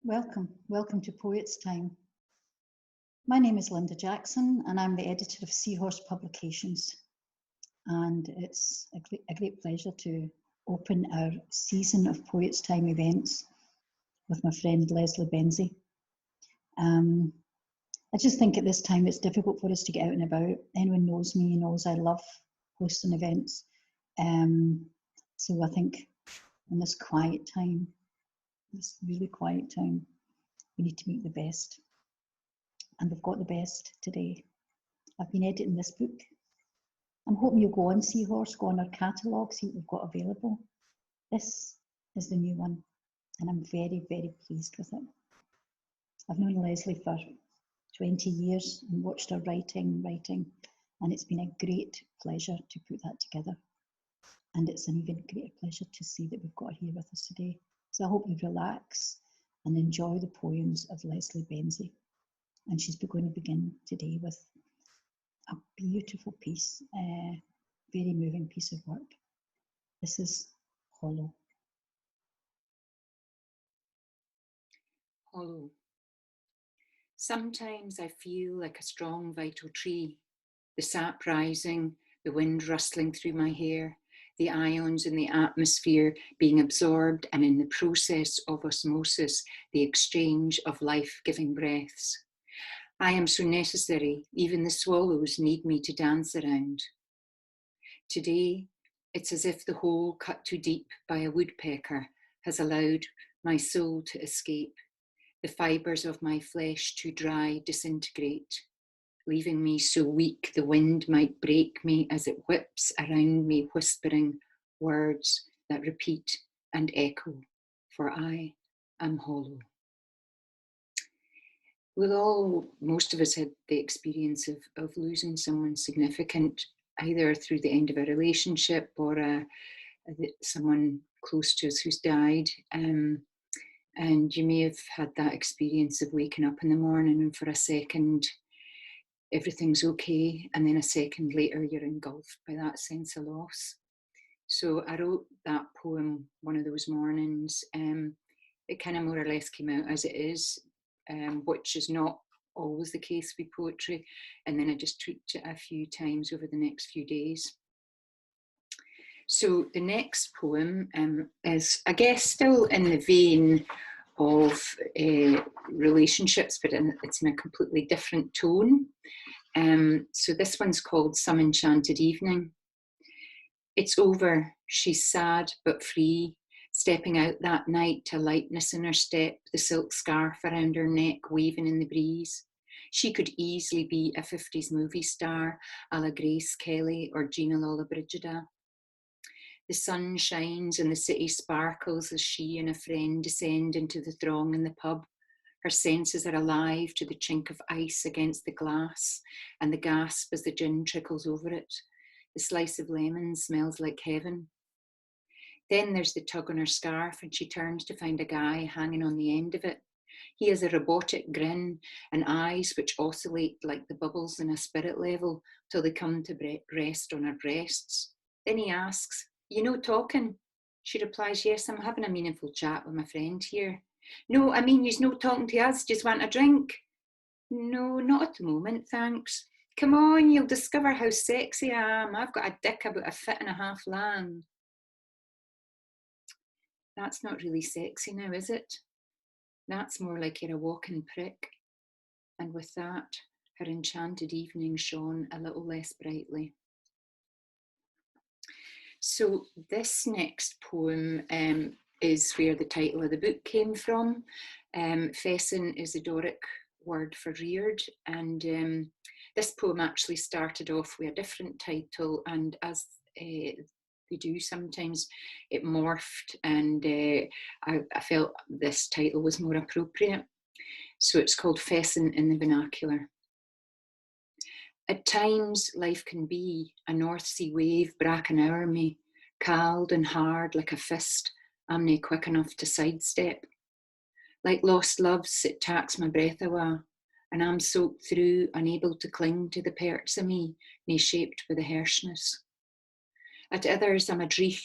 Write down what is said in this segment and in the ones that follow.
Welcome to Poets Time. My name is Linda Jackson and I'm the editor of Seahorse Publications. And it's a great pleasure to open our season of Poets Time events with my friend Lesley Benzie. I just think at this time it's difficult for us to get out and about. Anyone knows me knows I love hosting events. So I think in this quiet time, this really quiet time, we need to make the best. And we've got the best today. I've been editing this book. I'm hoping you'll go on Seahorse, go on our catalogue, see what we've got available. This is the new one, and I'm very, very pleased with it. I've known Lesley for 20 years and watched her writing, and it's been a great pleasure to put that together. And it's an even greater pleasure to see that we've got her here with us today. So I hope you relax and enjoy the poems of Lesley Benzie. And she's going to begin today with a beautiful piece, a very moving piece of work. This is Hollow. Hollow. Sometimes I feel like a strong, vital tree, the sap rising, the wind rustling through my hair, the ions in the atmosphere being absorbed, and in the process of osmosis, the exchange of life-giving breaths. I am so necessary, even the swallows need me to dance around. Today, it's as if the hole cut too deep by a woodpecker has allowed my soul to escape, the fibres of my flesh too dry disintegrate, leaving me so weak the wind might break me as it whips around me, whispering words that repeat and echo, for I am hollow. Most of us had the experience of losing someone significant, either through the end of a relationship or someone close to us who's died. And you may have had that experience of waking up in the morning and for a second, everything's okay, and then a second later you're engulfed by that sense of loss. So I wrote that poem one of those mornings. It kind of more or less came out as it is, which is not always the case with poetry, and then I just tweaked it a few times over the next few days. So the next poem is, I guess, still in the vein of relationships, but it's in a completely different tone. So this one's called Some Enchanted Evening. It's over, she's sad but free, stepping out that night to lightness in her step, the silk scarf around her neck waving in the breeze. She could easily be a 50s movie star, a la Grace Kelly or Gina Lollobrigida. The sun shines and the city sparkles as she and a friend descend into the throng in the pub. Her senses are alive to the chink of ice against the glass and the gasp as the gin trickles over it. The slice of lemon smells like heaven. Then there's the tug on her scarf and she turns to find a guy hanging on the end of it. He has a robotic grin and eyes which oscillate like the bubbles in a spirit level till they come to rest on her breasts. Then he asks, "You know talking?" She replies, "Yes, I'm having a meaningful chat with my friend here." "No, I mean, you's no talking to us, just want a drink." "No, not at the moment, thanks." "Come on, you'll discover how sexy I am. I've got a dick about 1.5 feet long." That's not really sexy now, is it? That's more like you're a walking prick. And with that, her enchanted evening shone a little less brightly. So this next poem is where the title of the book came from. FESSEN is the Doric word for reared, and this poem actually started off with a different title, and as they do sometimes, it morphed, and I felt this title was more appropriate. So it's called FESSEN in the vernacular. At times, life can be a North Sea wave bracken o'er me, called and hard like a fist, I'm nae quick enough to sidestep. Like lost loves, it taks my breath awa, and I'm soaked through, unable to cling to the parts of me, nae shaped by the harshness. At others, I'm a dreich,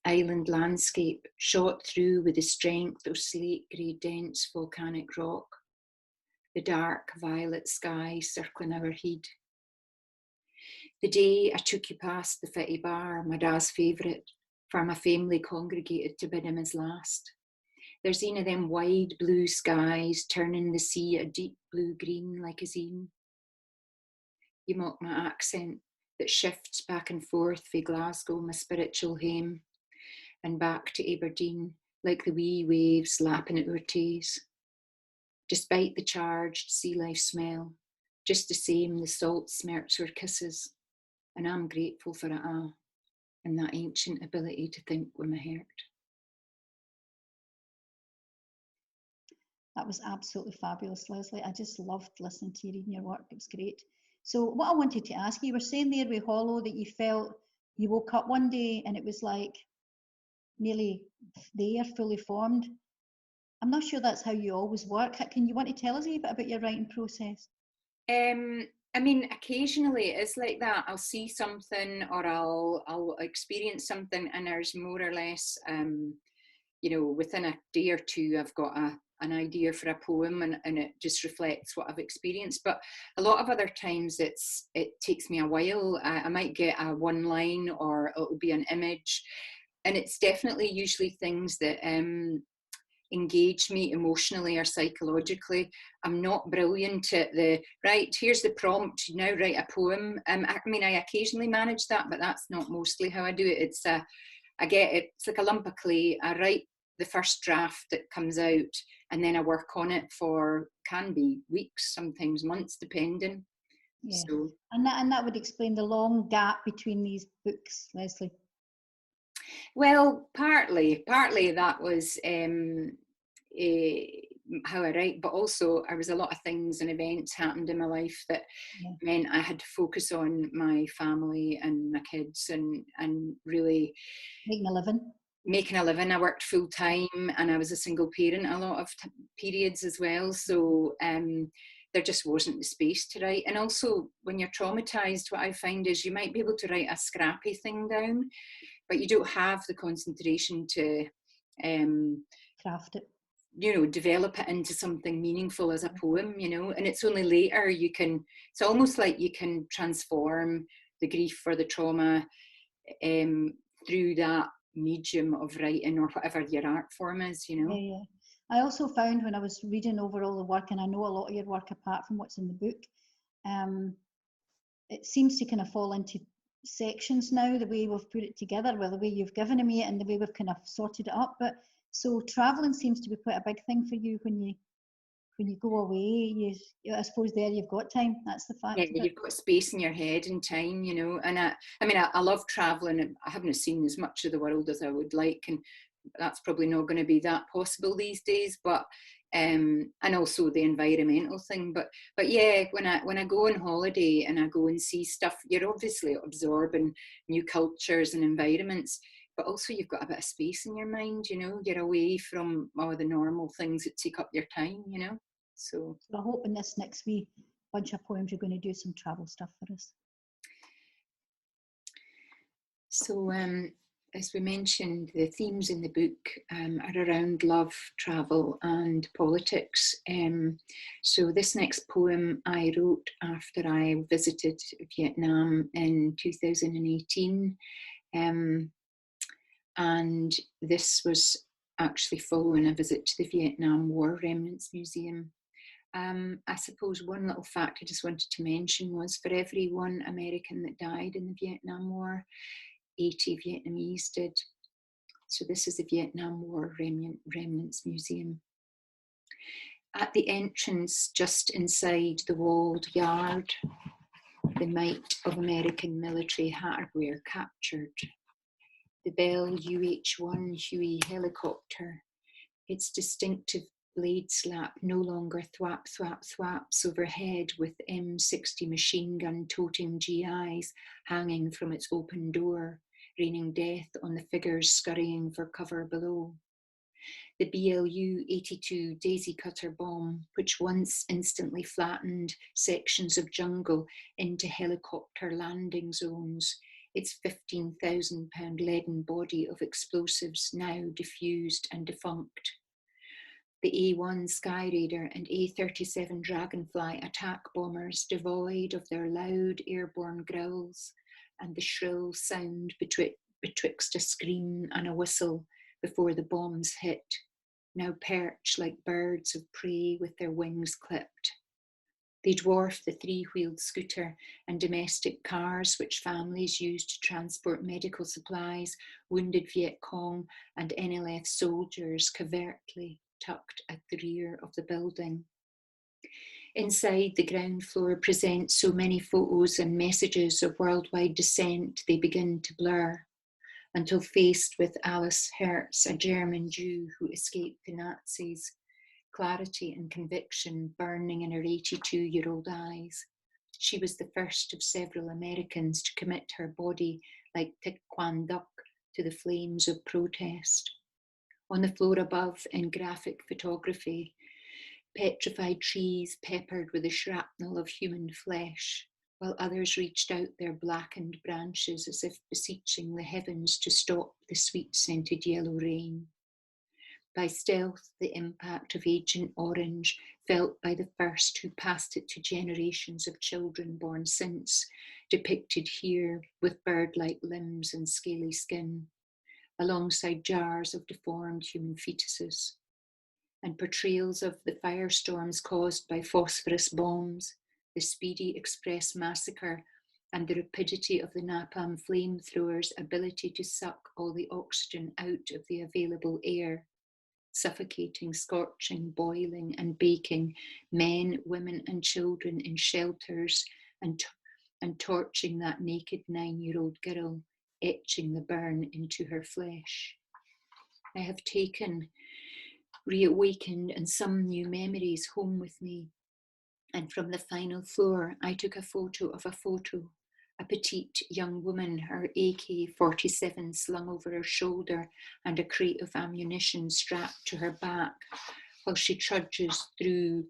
island landscape shot through with the strength of slate grey dense volcanic rock, the dark violet sky circling our head. The day I took you past the Fitty Bar, my dad's favourite, for my family congregated to bid him his last. There's een of them wide blue skies turning the sea a deep blue-green like a zine. You mock my accent that shifts back and forth from Glasgow, my spiritual hame, and back to Aberdeen like the wee waves lapping at our taes. Despite the charged sea life smell, just the same the salt smirks our kisses, and I'm grateful for it all, and that ancient ability to think with my heart. That was absolutely fabulous, Lesley. I just loved listening to you reading your work. It was great. So what I wanted to ask you were saying there with Hollow that you felt you woke up one day and it was like nearly there, fully formed. I'm not sure that's how you always work. Can you want to tell us a bit about your writing process? I mean, occasionally it is like that. I'll see something or I'll experience something, and there's more or less, within a day or two, I've got an idea for a poem, and it just reflects what I've experienced. But a lot of other times it takes me a while. I might get a one line, or it'll be an image, and it's definitely usually things that engage me emotionally or psychologically. I'm not brilliant at here's the prompt, now write a poem. I mean, I occasionally manage that, but that's not mostly how I do it. It's like a lump of clay. I write the first draft that comes out, and then I work on it for, can be weeks, sometimes months, depending. Yeah. So, and that would explain the long gap between these books, Lesley. Well, partly that was how I write, but also there was a lot of things and events happened in my life that meant I had to focus on my family and my kids, and really making a living. I worked full time, and I was a single parent a lot of periods as well. So there just wasn't the space to write. And also, when you're traumatized, what I find is you might be able to write a scrappy thing down, but you don't have the concentration to craft it, develop it into something meaningful as a poem, and it's only later it's almost like you can transform the grief or the trauma through that medium of writing or whatever your art form is. Yeah. I also found when I was reading over all the work, and I know a lot of your work apart from what's in the book, it seems to kind of fall into sections now, the way we've put it together, well, the way you've given me it and the way we've kind of sorted it up. But so traveling seems to be quite a big thing for you when you go away. I suppose there you've got time. That's the fact. Yeah, you've got space in your head and time, and I love traveling. I haven't seen as much of the world as I would like, and that's probably not going to be that possible these days, but and also the environmental thing, but yeah, when I go on holiday and I go and see stuff, you're obviously absorbing new cultures and environments, but also you've got a bit of space in your mind, you're away from all the normal things that take up your time, so I hope in this next wee bunch of poems you're going to do some travel stuff for us. So as we mentioned, the themes in the book are around love, travel and politics. So this next poem I wrote after I visited Vietnam in 2018. And this was actually following a visit to the Vietnam War Remnants Museum. I suppose one little fact I just wanted to mention was for every one American that died in the Vietnam War, 80 Vietnamese did. So this is the Vietnam War Remnants Museum. At the entrance, just inside the walled yard, the might of American military hardware captured. The Bell UH-1 Huey helicopter, its distinctive blade slap no longer thwap, thwap, thwaps overhead with M60 machine gun toting GIs hanging from its open door, raining death on the figures scurrying for cover below. The BLU-82 Daisy Cutter bomb, which once instantly flattened sections of jungle into helicopter landing zones, its £15,000 leaden body of explosives now diffused and defunct. The A-1 Skyraider and A-37 Dragonfly attack bombers, devoid of their loud airborne growls and the shrill sound betwixt a scream and a whistle before the bombs hit, now perch like birds of prey with their wings clipped. They dwarf the three-wheeled scooter and domestic cars which families use to transport medical supplies, wounded Viet Cong and NLF soldiers covertly tucked at the rear of the building. Inside, the ground floor presents so many photos and messages of worldwide dissent they begin to blur, until faced with Alice Herz, a German Jew who escaped the Nazis, clarity and conviction burning in her 82-year-old eyes. She was the first of several Americans to commit her body like Thich Quang Duc to the flames of protest. On the floor above, in graphic photography, petrified trees peppered with the shrapnel of human flesh, while others reached out their blackened branches as if beseeching the heavens to stop the sweet-scented yellow rain. By stealth, the impact of Agent Orange, felt by the first who passed it to generations of children born since, depicted here with bird-like limbs and scaly skin, alongside jars of deformed human fetuses, and portrayals of the firestorms caused by phosphorus bombs, the speedy express massacre, and the rapidity of the napalm flamethrowers' ability to suck all the oxygen out of the available air, suffocating, scorching, boiling, and baking men, women, and children in shelters, and torching that naked 9-year-old girl, etching the burn into her flesh. I have taken, reawakened, and some new memories home with me. And from the final floor, I took a photo of a photo, a petite young woman, her AK-47 slung over her shoulder and a crate of ammunition strapped to her back, while she trudges through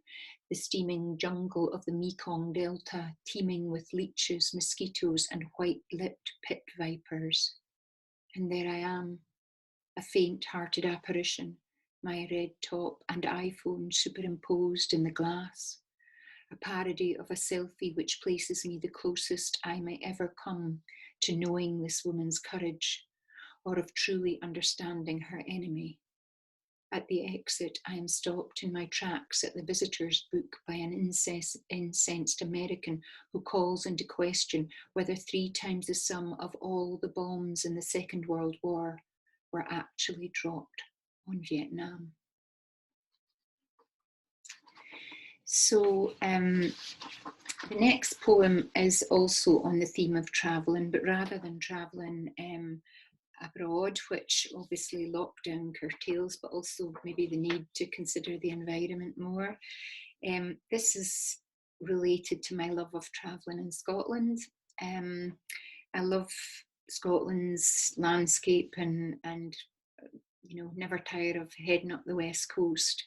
the steaming jungle of the Mekong Delta, teeming with leeches, mosquitoes, and white-lipped pit vipers. And there I am, a faint-hearted apparition, my red top and iPhone superimposed in the glass, a parody of a selfie which places me the closest I may ever come to knowing this woman's courage, or of truly understanding her enemy. At the exit, I am stopped in my tracks at the visitor's book by an incensed American who calls into question whether 3 times the sum of all the bombs in the Second World War were actually dropped on Vietnam. So the next poem is also on the theme of travelling, but rather than travelling abroad, which obviously lockdown curtails, but also maybe the need to consider the environment more. This is related to my love of travelling in Scotland. I love Scotland's landscape and you know, never tire of heading up the west coast,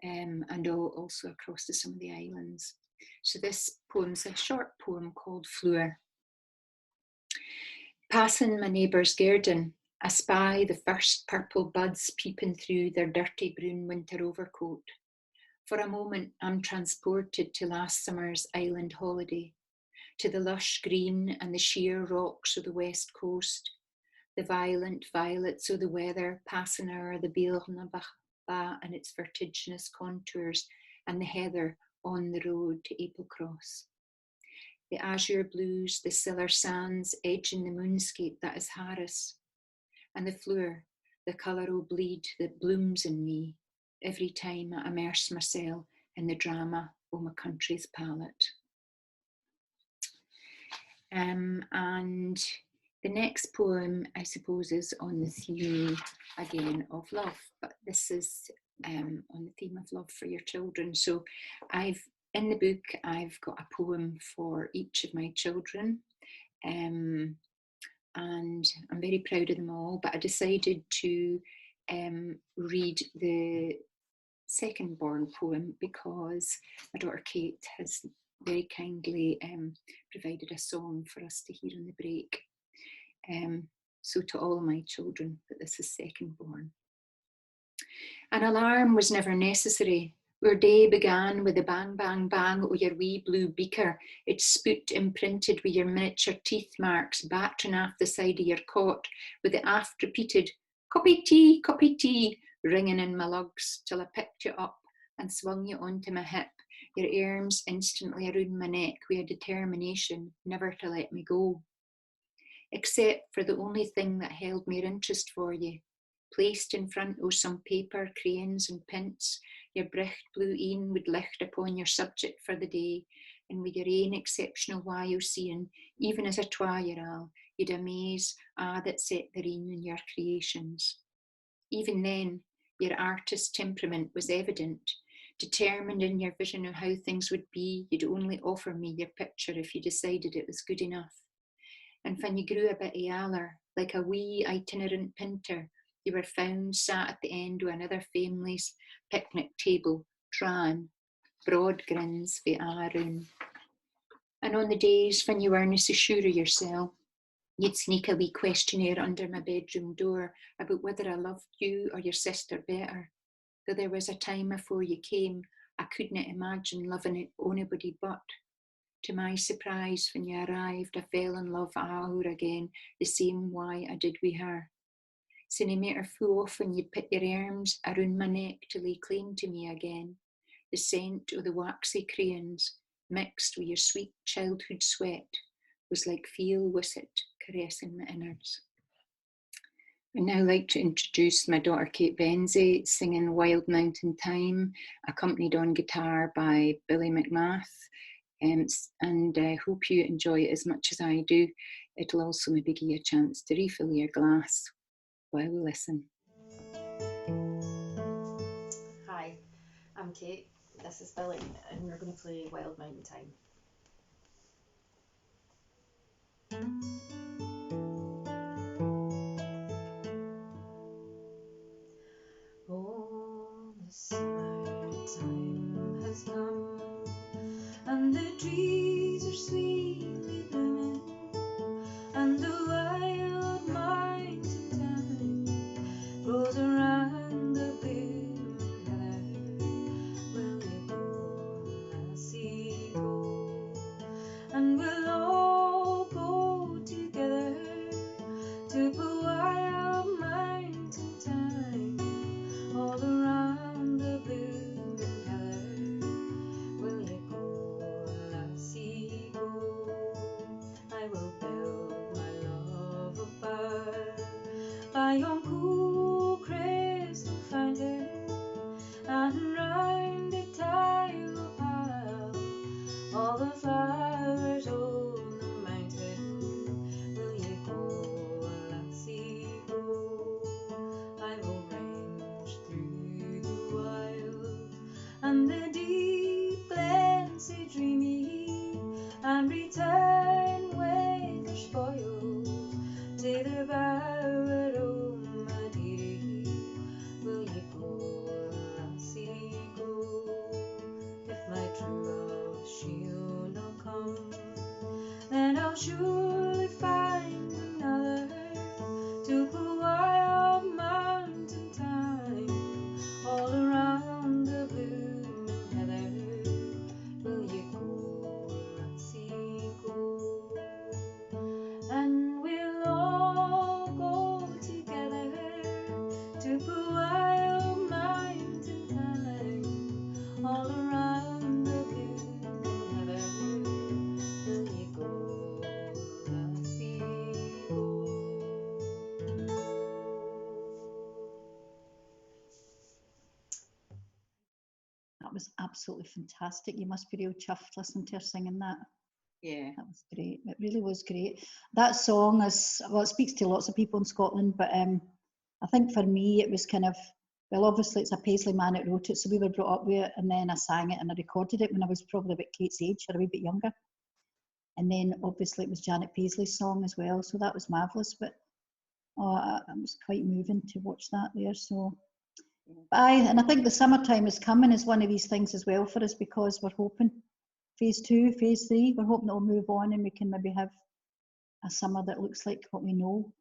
and also across to some of the islands. So this poem's a short poem called Fleur. Passing my neighbour's garden, I spy the first purple buds peeping through their dirty brown winter overcoat. For a moment, I'm transported to last summer's island holiday, to the lush green and the sheer rocks of the west coast, the violent violets of the weather passing o'er the Beelnabach and its vertiginous contours, and the heather on the road to Applecross. The azure blues, the Siller sands edging the moonscape that is Harris, and the Fleur, the colour o' bleed that blooms in me every time I immerse myself in the drama of my country's palette. And the next poem, I suppose, is on the theme again of love, but this is on the theme of love for your children. So in the book, I've got a poem for each of my children, and I'm very proud of them all, but I decided to read the second born poem because my daughter Kate has very kindly provided a song for us to hear on the break. So to all my children, but this is second born. An alarm was never necessary. Our day began with a bang, bang, bang o' your wee blue beaker. Its spout imprinted with your miniature teeth marks, battering off the side of your cot, with the aft repeated, coppy tea, ringing in my lugs, till I picked you up and swung you onto my hip, your arms instantly around my neck with a determination never to let me go. Except for the only thing that held mere interest for you, placed in front of some paper, crayons and pints, your bricht blue een would licht upon your subject for the day, and with your ain exceptional way of seeing, even as a 2-year-old, you'd amaze that set the een in your creations. Even then, your artist temperament was evident. Determined in your vision of how things would be, you'd only offer me your picture if you decided it was good enough. And when you grew a bit yaller, like a wee itinerant pinter, you were found sat at the end of another family's picnic table, drawn, broad grins for a room. And on the days when you weren't so sure of yourself, you'd sneak a wee questionnaire under my bedroom door about whether I loved you or your sister better. Though there was a time before you came, I couldn't imagine loving anybody but. To my surprise, when you arrived, I fell in love with her again, the same way I did with her. So no matter how often you put your arms around my neck to lay claim to me again, the scent of the waxy crayons, mixed with your sweet childhood sweat, was like feel wisset caressing my innards. I'd now like to introduce my daughter Kate Benze, singing Wild Mountain Time, accompanied on guitar by Billy McMath. And hope you enjoy it as much as I do. It'll also maybe give you a chance to refill your glass while we listen. Hi, I'm Kate, this is Billy, and we're going to play Wild Mountain Time. Oh, the summertime has come, and the trees are sweetly blooming, and the wild mountain time grows around the blooming heather. Will you go, lassie, go? And we'll all go together to the wild mountain time, all around the blooming heather. Will you go, lassie, go? I will build my love a fire by yon cool crystal fountain, and round the tile pile all the flowers on the mountain. Will you go, lassie, go? I will range through the wild and the deep glens so dreamy, and return with their spoils to the bower o' my dearie. Will you go, lassie, go? If my true love she'll not come, then I'll surely find another to the wild mountain time, all around the blooming heather. Will you go, lassie, go? And we'll all go together to the wild mountain time, all around the blooming heather. Will you go, lassie, go? That was absolutely fantastic. You must be real chuffed listening to her singing that. Yeah. That was great. It really was great. That song is, well, it speaks to lots of people in Scotland, but I think for me it was kind of, well, obviously it's a Paisley man that wrote it, so we were brought up with it, and then I sang it and I recorded it when I was probably about Kate's age or a wee bit younger. And then obviously it was Janet Paisley's song as well, so that was marvellous. But it was quite moving to watch that there. So, and I think the summertime is coming is one of these things as well for us, because we're hoping phase 2, phase 3, we're hoping it'll move on and we can maybe have a summer that looks like what we know.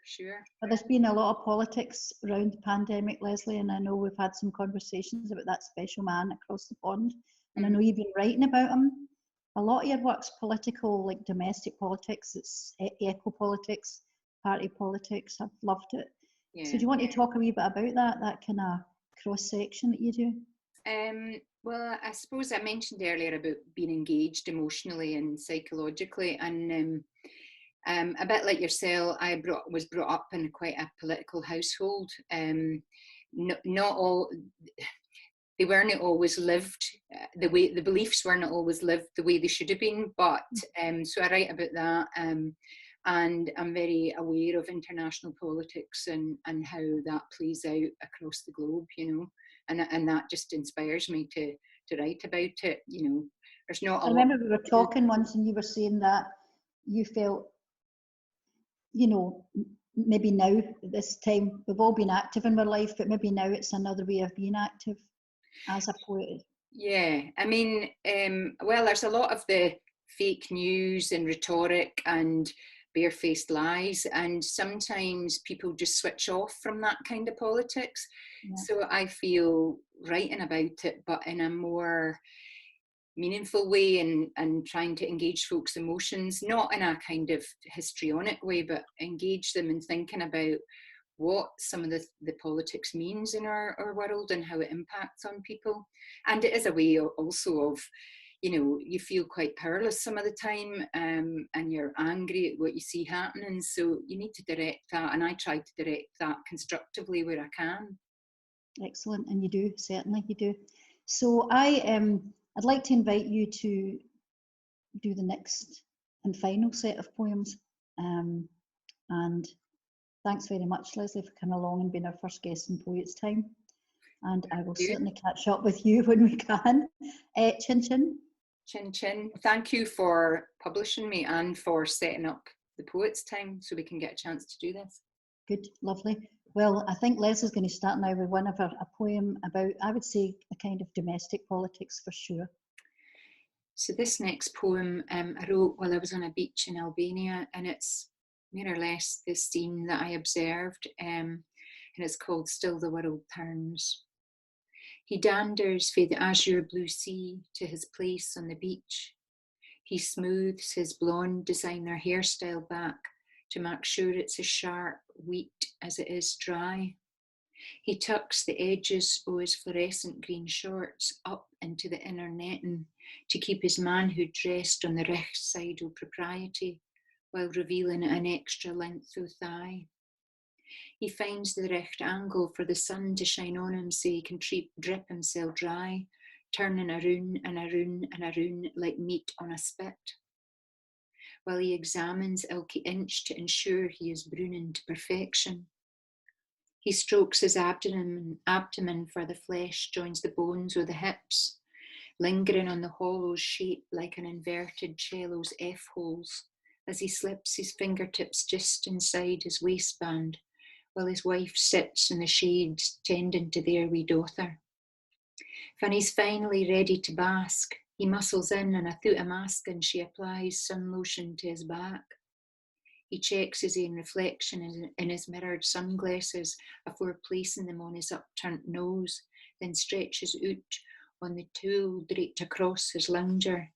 Sure. But there's been a lot of politics around the pandemic, Lesley, and I know we've had some conversations about that special man across the pond, and I know you've been writing about him. A lot of your work's political, like domestic politics, it's eco-politics, party politics. I've loved it. Yeah. So do you want to talk a wee bit about that kind of cross-section that you do? Well, I suppose I mentioned earlier about being engaged emotionally and psychologically, and a bit like yourself, I was brought up in quite a political household. Not all, they weren't always lived the way, the beliefs weren't always lived the way they should have been, but so I write about that, and I'm very aware of international politics and how that plays out across the globe, you know, and that just inspires me to write about it, you know. There's not I remember we were talking once and you were saying that you felt, you know, maybe now at this time we've all been active in our life, but maybe now it's another way of being active as a poet. Yeah, I mean, well, there's a lot of the fake news and rhetoric and barefaced lies, and sometimes people just switch off from that kind of politics. Yeah. So I feel writing about it, but in a more meaningful way, and trying to engage folks' emotions, not in a kind of histrionic way, but engage them in thinking about what some of the politics means in our world and how it impacts on people. And it is a way also of, you know, you feel quite powerless some of the time, and you're angry at what you see happening. So you need to direct that, and I try to direct that constructively where I can. Excellent, and you do, certainly you do. So I'd like to invite you to do the next and final set of poems. And thanks very much, Lesley, for coming along and being our first guest in Poets Time. And I will certainly catch up with you when we can. Chin Chin. Chin Chin. Thank you for publishing me and for setting up the Poets Time so we can get a chance to do this. Good, lovely. Well, I think Lesley's going to start now with a poem about, I would say, a kind of domestic politics for sure. So this next poem I wrote while I was on a beach in Albania, and it's more or less the scene that I observed, and it's called Still the World Turns. He danders fae the azure blue sea to his place on the beach. He smooths his blonde designer hairstyle back to make sure it's as sharp, wheat as it is dry. He tucks the edges of his fluorescent green shorts up into the inner netting to keep his manhood dressed on the recht side of propriety, while revealing an extra length of thigh. He finds the recht angle for the sun to shine on him so he can drip himself dry, turning around and around and around like meat on a spit, while he examines ilky inch to ensure he is brewing to perfection. He strokes his abdomen for the flesh joins the bones with the hips, lingering on the hollow's shape like an inverted cello's F-holes, as he slips his fingertips just inside his waistband, while his wife sits in the shades tending to their wee daughter. When he's finally ready to bask, he muscles in and without a mask and she applies sun lotion to his back. He checks his own reflection in his mirrored sunglasses before placing them on his upturned nose, then stretches out on the tulle draped across his lounger,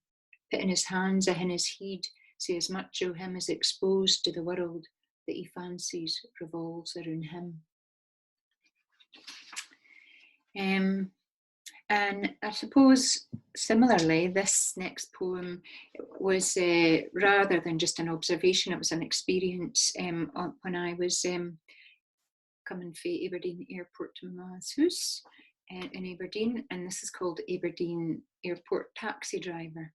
putting his hands in his head so as much of him is exposed to the world that he fancies revolves around him. And I suppose similarly, this next poem was rather than just an observation, it was an experience when I was coming from Aberdeen Airport to my mum's house in Aberdeen, and this is called Aberdeen Airport Taxi Driver.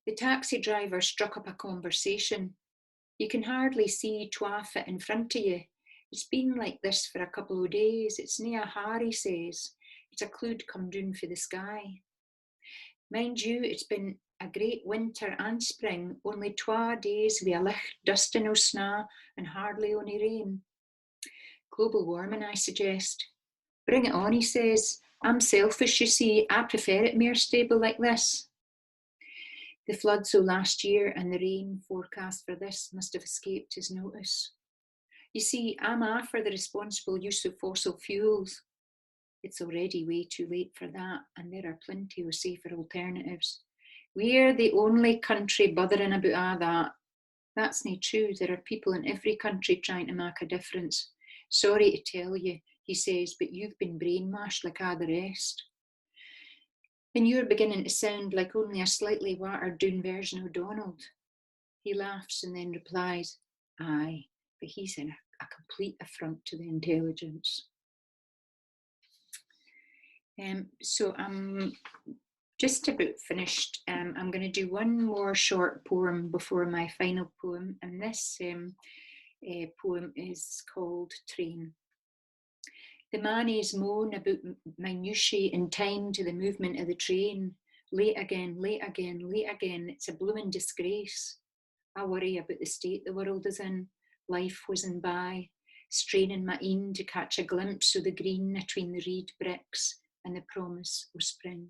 The taxi driver struck up a conversation. You can hardly see twa foot in front of you. It's been like this for a couple of days. It's nae a Harry says. It's a cloud come down for the sky. Mind you, it's been a great winter and spring, only 2 days with a licht dusting o' snaw and hardly ony rain. Global warming, I suggest. Bring it on, he says. I'm selfish, you see. I prefer it more stable like this. The floods of last year and the rain forecast for this must have escaped his notice. You see, I'm for the responsible use of fossil fuels. It's already way too late for that, and there are plenty of safer alternatives. We're the only country bothering about that. That's not true. There are people in every country trying to make a difference. Sorry to tell you, he says, but you've been brainwashed like all the rest. And you're beginning to sound like only a slightly watered down version of Donald. He laughs and then replies, aye, but he's in a complete affront to the intelligence. So I'm just about finished. I'm going to do one more short poem before my final poem, and this poem is called Train. The Manis moan about minutiae in time to the movement of the train. Late again, late again, late again. It's a blooming disgrace. I worry about the state the world is in. Life whizzing by, straining my een to catch a glimpse of the green between the reed bricks and the promise of spring.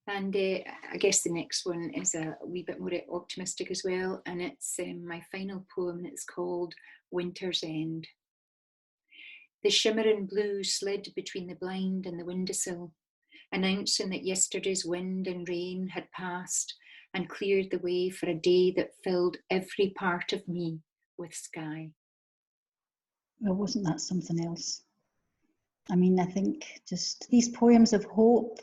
And I guess the next one is a wee bit more optimistic as well, and it's my final poem. It's called Winter's End. The shimmering blue slid between the blind and the windowsill, announcing that yesterday's wind and rain had passed and cleared the way for a day that filled every part of me with sky. Well, wasn't that something else? I mean, I think just these poems of hope,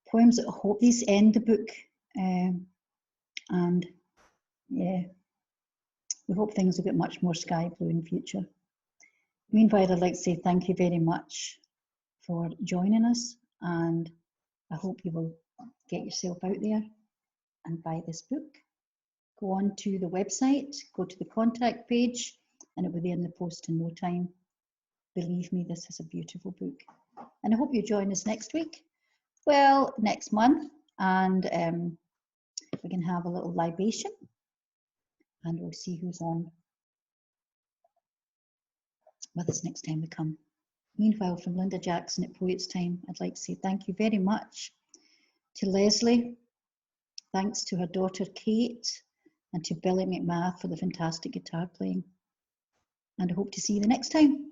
poems of hope, these end the book. And yeah, we hope things will get much more sky blue in future. Meanwhile, I'd like to say thank you very much for joining us, and I hope you will get yourself out there and buy this book. Go on to the website, go to the contact page, and it will be in the post in no time. Believe me, this is a beautiful book. And I hope you join us next week. Well, next month, and we can have a little libation, and we'll see who's on with us next time we come. Meanwhile, from Linda Jackson at Poets Time, I'd like to say thank you very much to Lesley. Thanks to her daughter Kate, and to Billy McMath for the fantastic guitar playing. And I hope to see you the next time.